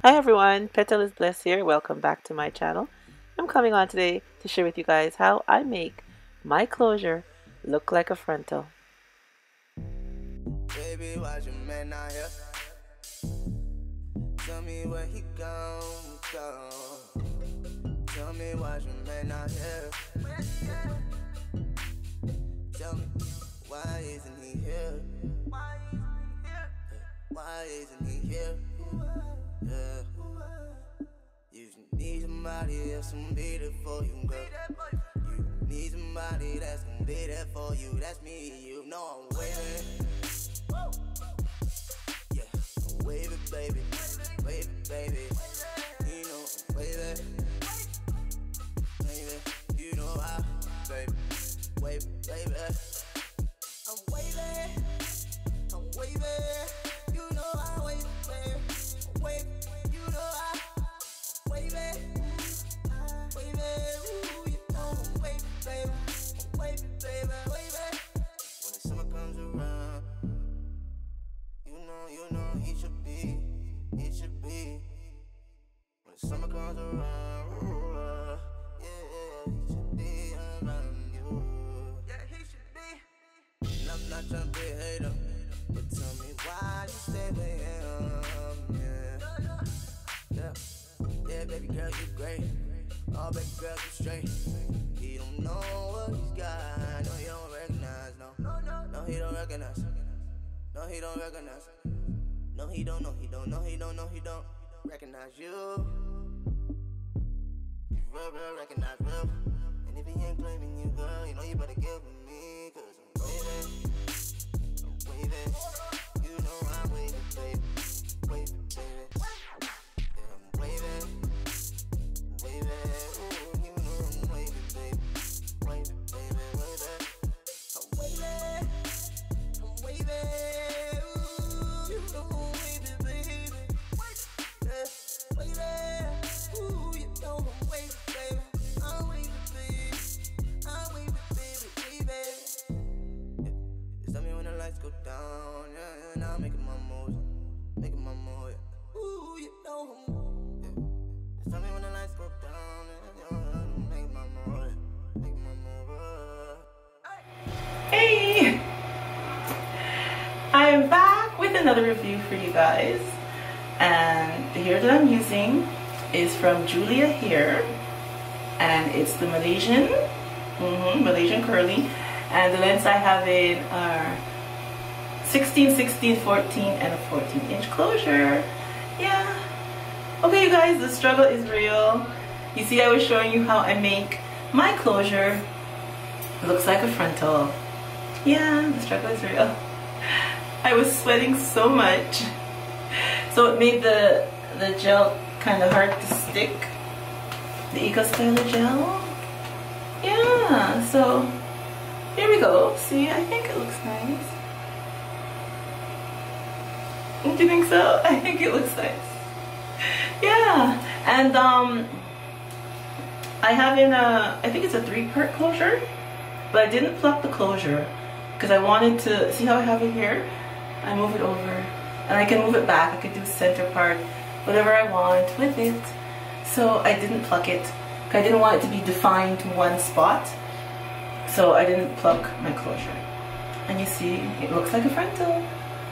Hi everyone, Petalisbless here. Welcome back to my channel. I'm coming on today to share with you guys how I make my closure look like a frontal. Baby, watch your man out here. Tell me where he gon' go. Tell me watch your man out here. Tell me why isn't he here? Why isn't he here? Yeah. You need somebody that's gonna be there for you, girl. You need somebody that's gonna be there for you. That's me, you know I'm waiting. Yeah, I'm waving, baby. Waving, baby. You know I'm waving. Baby, you know I, baby. Waving, baby. I'm waving. I'm waving. You know I wave, baby. Wave, you know I wave it. Wave it. Ooh, you know I'm wave, baby. Wave it, baby. Wave it. When the summer comes around, you know he should be. He should be. When the summer comes around, ooh, yeah, he should be around you. Yeah, he should be. And I'm not trying to be a hater. But tell me why you stay with him, yeah. Yeah, baby girl, you great. Oh, baby girl, you straight. He don't know what he's got. No, he don't recognize, no, he don't recognize. No, he don't recognize. No, he don't recognize you. You real recognize real. And if he ain't claiming you, girl, you know you better get with me, 'cause I'm waiting. Waving, you know I'm waving, baby. Waving, baby. Yeah, I'm waving. Waving, ooh, you know I'm waving, baby. Waving, baby, waving. I'm waving. I'm waving. Ooh, you know I'm waving, baby. Yeah, waving. Ooh, you know I'm waving, baby. I'm waving, baby. I'm waving, baby, waving. Just tell me when the lights go down, yeah, and I'm making my moves, yeah. Ooh, you know I'm, yeah. Just tell me when the lights go down, yeah, I'm making my move, Hey! I am back with another review for you guys. And the hair that I'm using is from Julia Hair. And it's the Malaysian Curly. And the lens I have in are 16, 16, 14, and a 14-inch closure. Yeah. Okay, you guys, the struggle is real. You see, I was showing you how I make my closure. It looks like a frontal. Yeah, the struggle is real. I was sweating so much. So it made the gel kind of hard to stick. The Eco Styler gel. Yeah, so here we go. See, I think it looks nice. Do you think so? I think it looks nice. Yeah, and I have in a, I think it's a 3-part closure, but I didn't pluck the closure because I wanted to see how I have it here. I move it over, and I can move it back. I could do center part, whatever I want with it. So I didn't pluck it because I didn't want it to be defined to one spot. So I didn't pluck my closure. And you see, it looks like a frontal.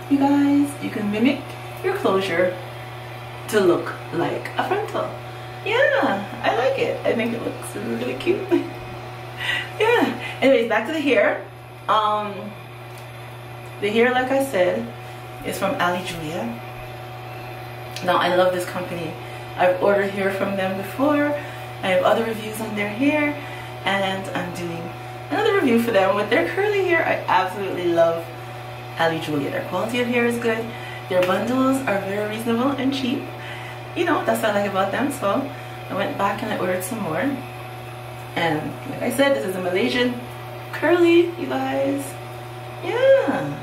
You guys, you can mimic your closure to look like a frontal. Yeah, I like it. I think it looks really cute. Yeah. Anyways, back to the hair. The hair, like I said, is from Ali Julia. Now, I love this company. I've ordered hair from them before. I have other reviews on their hair, and I'm doing another review for them with their curly hair. I absolutely love Ali Julia. Their quality of hair is good. Their bundles are very reasonable and cheap. You know, that's what I like about them. So I went back and I ordered some more. And like I said, this is a Malaysian Curly, you guys. Yeah.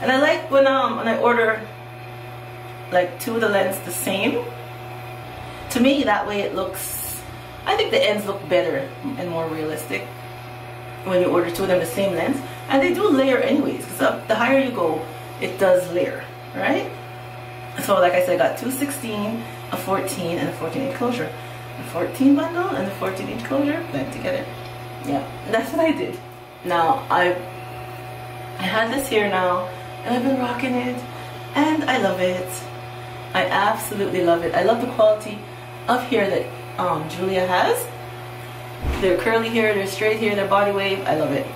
And I like when I order like 2 of the lens the same. To me, that way it looks, I think the ends look better and more realistic when you order 2 of them the same lens. And they do layer anyways, because the higher you go, it does layer, right? So like I said, I got 2 16 a 14 and a 14-inch closure. The 14 bundle and the 14-inch closure blend together. Yeah, that's what I did. Now I had this here now, and I've been rocking it, and I love it. I absolutely love it. I love the quality of hair that Julia has. Their curly hair, their straight hair, their body wave. I love it.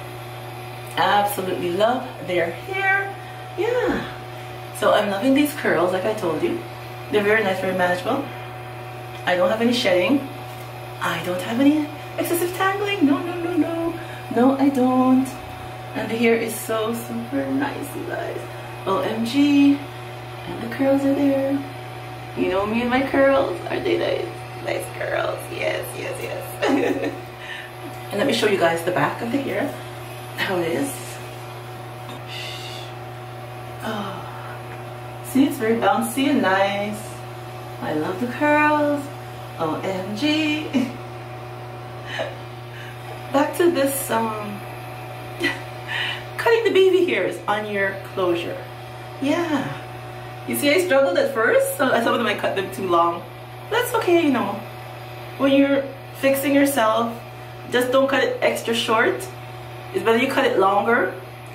Absolutely love their hair. Yeah. So I'm loving these curls, like I told you. They're very nice, very manageable. I don't have any shedding. I don't have any excessive tangling. No, no, no, no. No, I don't. And the hair is so super nice, you guys. OMG. And the curls are there. You know me and my curls. Are they nice? Nice curls. Yes, yes, yes. And let me show you guys the back of the hair. How it is. Oh. See, it's very bouncy and nice. I love the curls. OMG. Back to this cutting the baby hairs on your closure. Yeah. You see, I struggled at first, so some of them I cut them too long. That's okay, you know. When you're fixing yourself, just don't cut it extra short. It's better you cut it longer,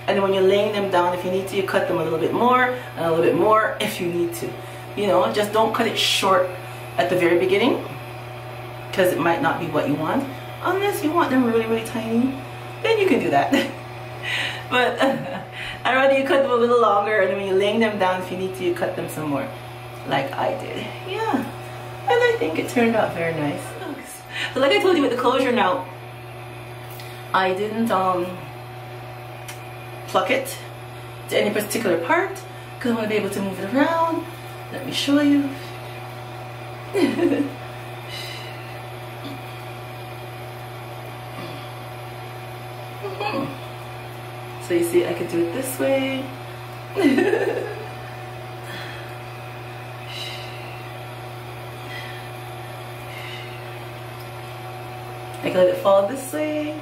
and then when you're laying them down, if you need to, you cut them a little bit more, and a little bit more if you need to. You know, just don't cut it short at the very beginning, because it might not be what you want. Unless you want them really, really tiny, then you can do that. But I'd rather you cut them a little longer, and then when you're laying them down, if you need to, you cut them some more, like I did. Yeah, and I think it turned out very nice. So like I told you with the closure now, I didn't pluck it to any particular part, because I want to be able to move it around. Let me show you. So you see, I could do it this way. I can let it fall this way.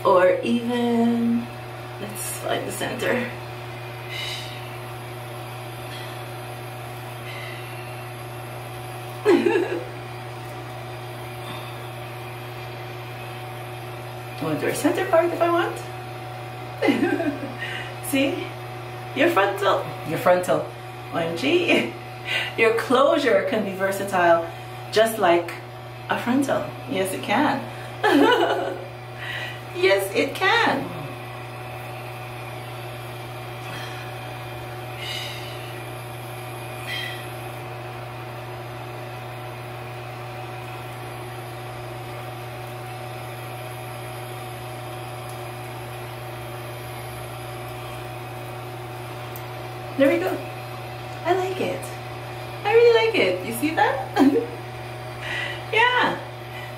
Or even, let's find the center. I want to do our center part if I want. See? Your frontal, OMG. Your closure can be versatile just like a frontal. Yes, it can. Yes, it can. There we go. I like it. I really like it. You see that? Yeah.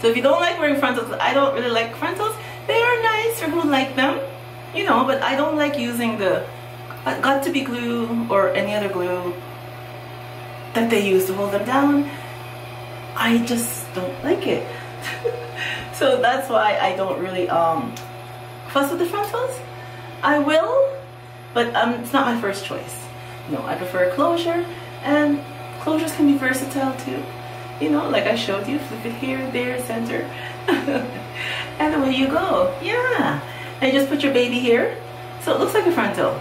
So if you don't like wearing frontals, I don't really like frontals. They are nice for who like them, you know, but I don't like using the got-to-be glue or any other glue that they use to hold them down. I just don't like it. So that's why I don't really fuss with the frontals. I will, but it's not my first choice. No, I prefer closure, and closures can be versatile too. You know, like I showed you, flip it here, there, center, and away you go. Yeah, and you just put your baby here, so it looks like a frontal.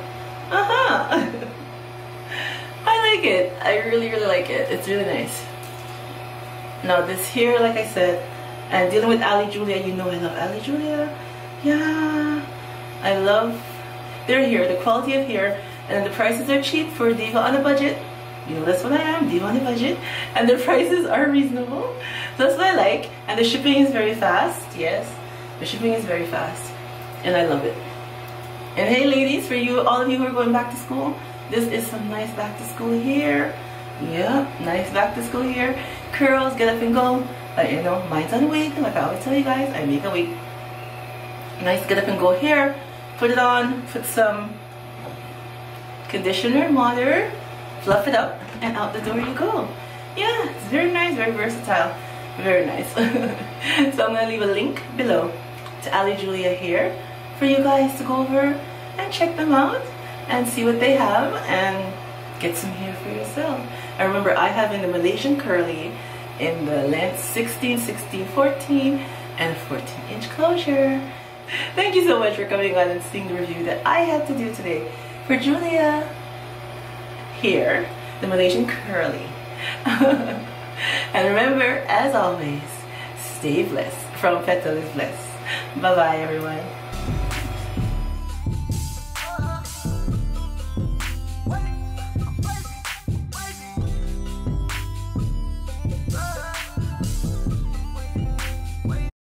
I like it. I really, really like it. It's really nice. Now this here, like I said, and dealing with Ali Julia, you know I love Ali Julia. Yeah, I love their hair, the quality of hair, and the prices are cheap for a diva on a budget. You know, that's what I am, diva on a budget, and the prices are reasonable. That's what I like, and the shipping is very fast. Yes, the shipping is very fast, and I love it. And hey ladies, for you, all of you who are going back to school, this is some nice back to school hair. Yeah, nice back to school hair. Curls, get up and go. You know, mine's on a wig, like I always tell you guys, I make a wig. Nice get up and go hair. Put it on, put some conditioner and water, fluff it up, and out the door you go. Yeah, it's very nice, very versatile, very nice. So I'm gonna leave a link below to Ali Julia hair for you guys to go over and check them out and see what they have and get some hair for yourself. I remember I have in the Malaysian Curly in the length 16, 16, 14 and 14-inch closure. Thank you so much for coming on and seeing the review that I had to do today for Julia here, the Malaysian Curly. And remember, as always, stay blessed from Petalisbless. Bye bye everyone.